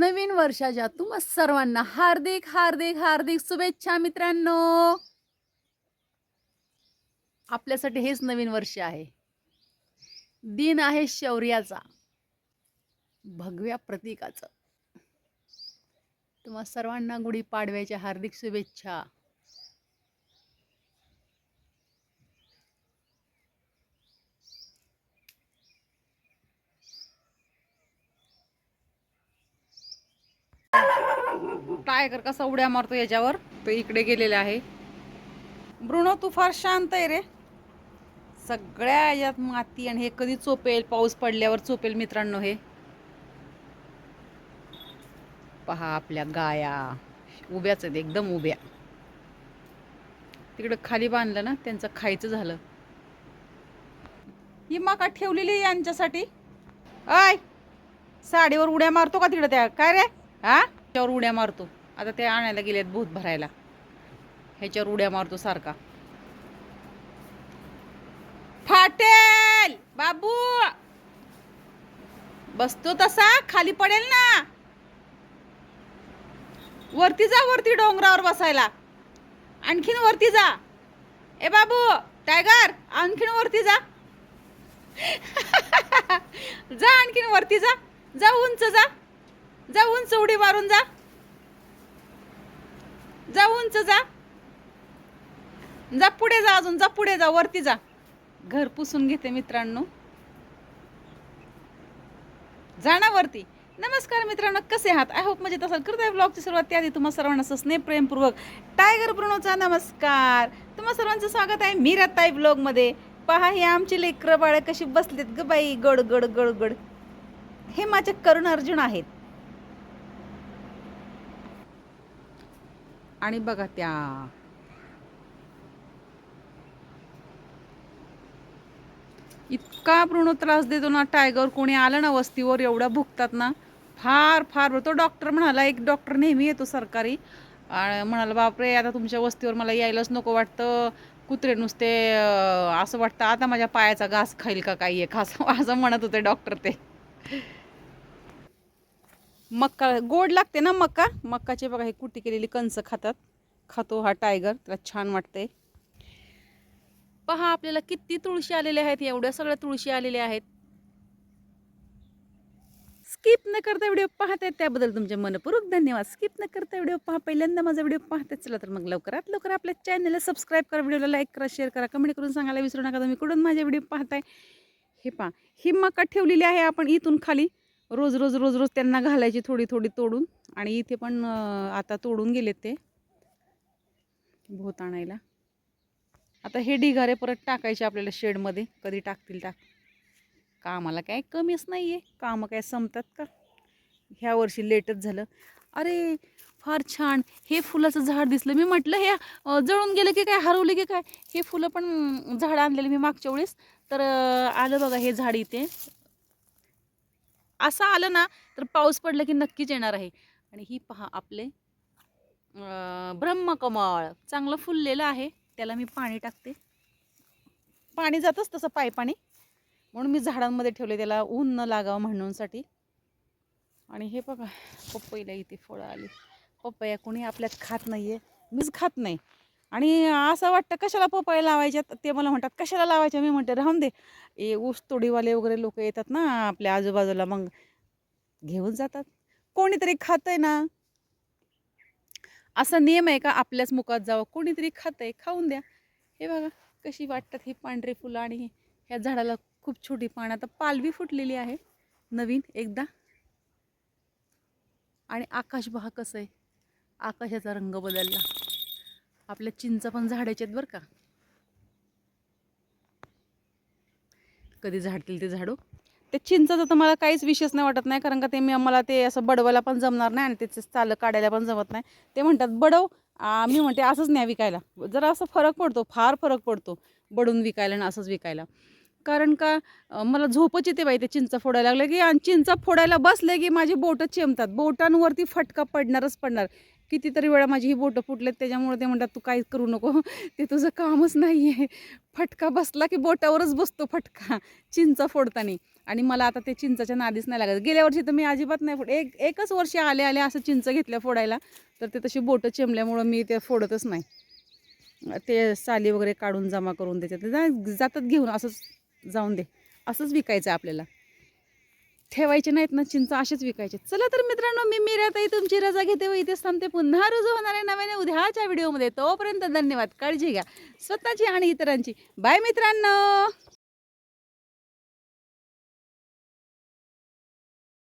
नवीन वर्षाच्या तुम्हा सर्वांना हार्दिक हार्दिक हार्दिक शुभेच्छा मित्रांनो. आपल्यासाठी हेच नवीन वर्ष आहे. दिन आहे शौर्याचा, भगव्या प्रतीकाचा. तुम्हा सर्वांना गुढीपाडव्याच्या हार्दिक शुभेच्छा. टायगर कसा उड्या मारतो याच्यावर, तो इकडे गेलेला आहे. ब्रुनो तू फार शांत आहे रे. सगळ्या यात माती आणि हे कधी चोपेल, पाऊस पडल्यावर चोपेल मित्रांनो. हे पहा आपल्या गाया उभ्याच आहेत, एकदम उभ्या. तिकडे खाली बांधलं ना, त्यांचं खायचं झालं. ही मका ठेवलेली यांच्यासाठी. आय साडीवर उड्या मारतो का तिकडे त्या? काय रे हा, त्यावर उड्या मारतो. आता ते आणायला गेलेत भूत भरायला, ह्याच्यावर उड्या मारतो सारखा. फाटेल बाबू, बसतो तसा खाली पडेल ना. वरती जा, वरती डोंगरावर बसायला. आणखीन वरती जा. ए बाबू टायगर, आणखीन वरती जा. जा आणखीन वरती जा. जा उंच जा, जा उंच उडी मारून जा. जा उंच जा, जा पुढे जा, अजून जा पुढे जा, वरती जा. घर पुसून घेते मित्रांनो, जाणा वरती. नमस्कार मित्रांनो, कसे आहात? आय होप मजेत असाल. करत आहे ब्लॉगची सुरुवात त्याआधी तुम्हा सर्वांना स्नेह प्रेमपूर्वक टायगर ब्रुनोचा नमस्कार. तुम्हा सर्वांचं स्वागत आहे मीराताई ब्लॉगमध्ये. पहा ही आमची लेकरं बाळ कशी बसलेत ग बाई, गड गड गड गड. हे माझे करुण अर्जुन आहेत. आणि बघा त्या इतका ब्रुनो त्रास देतो ना टायगर. कोणी आलं ना वस्तीवर एवढा भुकतात ना, फार फार. तो डॉक्टर म्हणाला, एक डॉक्टर नेहमी येतो सरकारी, म्हणाला बापरे आता तुमच्या वस्तीवर मला यायलाच नको वाटतं. कुत्रे नुसते असं वाटतं आता माझ्या पायाचा घास खाईल का काही एक, असं म्हणत होते डॉक्टर. ते मक्का गोड लागते ना, मक्काचे बघा हे कुटी केलेली कंस खातो हा टायगर, त्याला छान वाटते. पहा आपल्याला किती तुळशी आलेल्या आहेत, एवढ्या सगळ्या तुळशी आलेल्या आहेत. स्किप न करता व्हिडिओ पाहतायत त्याबद्दल तुमचे मनपूर्वक धन्यवाद. स्किप न करता व्हिडिओ पहा, पहिल्यांदा माझा व्हिडिओ पाहताय. चला तर मग लवकरात लवकर आपल्या चॅनलला सबस्क्राईब करा, व्हिडिओला लाईक करा, शेअर करा, कमेंट करून सांगायला विसरू नका तुम्ही कुठून माझे व्हिडिओ पाहताय. हे पहा ही मका ठेवलेली आहे आपण इथून खाली. रोज रोज रोज रोज त्यांना घालायची थोडी थोडी तोडून. आणि इथे पण आता तोडून गेलेत ते भोत आणायला. आता हे ढिगारे परत टाकायचे आपल्याला शेडमध्ये. कधी टाकतील कामाला काय कमीच नाही आहे, कामं काय संपतात का? ह्या वर्षी लेटच झालं. अरे फार छान हे फुलाचं झाड दिसलं. मी म्हटलं हे जळून गेलं की काय, हरवले की काय. हे फुलं पण झाड आणलेले मी मागच्या वेळेस, तर आलं बघा हे झाड इथे. असं आलं ना तर पाऊस पडला की नक्कीच येणार आहे. आणि ही पहा आपले ब्रह्मकमळ चांगलं फुललेलं आहे. त्याला मी पाणी टाकते. पाणी जातच तसं पाणी, म्हणून मी झाडांमध्ये ठेवले त्याला ऊन न लागावं म्हणूनसाठी. आणि हे बघा पपईला इथे फळं आली. पपया कोणी आपल्यात खात नाहीये, मीच खात नाही. आणि असं वाटतं कशाला पपया लावायच्या, ते मला म्हणतात कशाला लावायच्या. मी म्हणते राहून दे. ऊस तोडीवाले वगैरे लोक येतात ना आपल्या आजूबाजूला, मग घेऊन जातात. कोणीतरी खातंय ना, असा नियम आहे का आपल्याच मुखात जावं. कोणीतरी खातंय, खाऊन द्या. हे बघा कशी वाटतात ही पांढरी फुलं. आणि ह्या झाडाला खूप छोटी पानं, आता पालवी फुटलेली आहे नवीन एकदा. आणि आकाश पहा कसं आहे, आकाशाचा रंग बदलला. आपल्या चिंच पण झाडाचे आहेत बरं का, कधी झाडतील ते झाडू. ते चिंचाचं तर मला काहीच विशेष नाही वाटत नाही, कारण का ते मला ते असं बडवायला पण जमणार नाही आणि त्याचं चालं काढायला पण जमत नाही. ते म्हणतात बडव, मी म्हणते असंच नाही विकायला. जरा असं फरक पडतो, फार फरक पडतो बडून विकायला आणि असंच विकायला. कारण का मला झोपच येते बाई ते चिंचा फोडायला लागलं की. आणि चिंचा फोडायला बसले की माझी बोटं चेमतात, बोटांवरती फटका पडणारच पडणार. कितीतरी वेळा माझी ही बोटं फुटलेत, त्याच्यामुळे ते म्हणतात तू काहीच करू नको, ते तुझं कामच नाही आहे. फटका बसला की बोटावरच बसतो फटका चिंचा फोडताना. आणि मला आता ते चिंचाच्या नादीच नाही लागत. गेल्या वर्षी तर मी अजिबात नाही एकच वर्षी आले आले असं चिंच घेतल्या फोडायला, तर ते तशी बोटं चिमल्यामुळं मी ते फोडतच नाही. ते साली वगैरे काढून जमा करून त्याच्यात जातात घेऊन, असंच जाऊन दे, असंच विकायचं आपल्याला. ठेवायचे नाहीत ना चिंच, असेच विकायचे. चला तर मित्रांनो, मी मीराताई तुमची रजा घेते व इथेच थांबते. पुन्हा रुजू होणार आहे नव्याने उद्याच्या व्हिडिओमध्ये. तोपर्यंत धन्यवाद. काळजी घ्या स्वतःची आणि इतरांची. बाय मित्रांनो.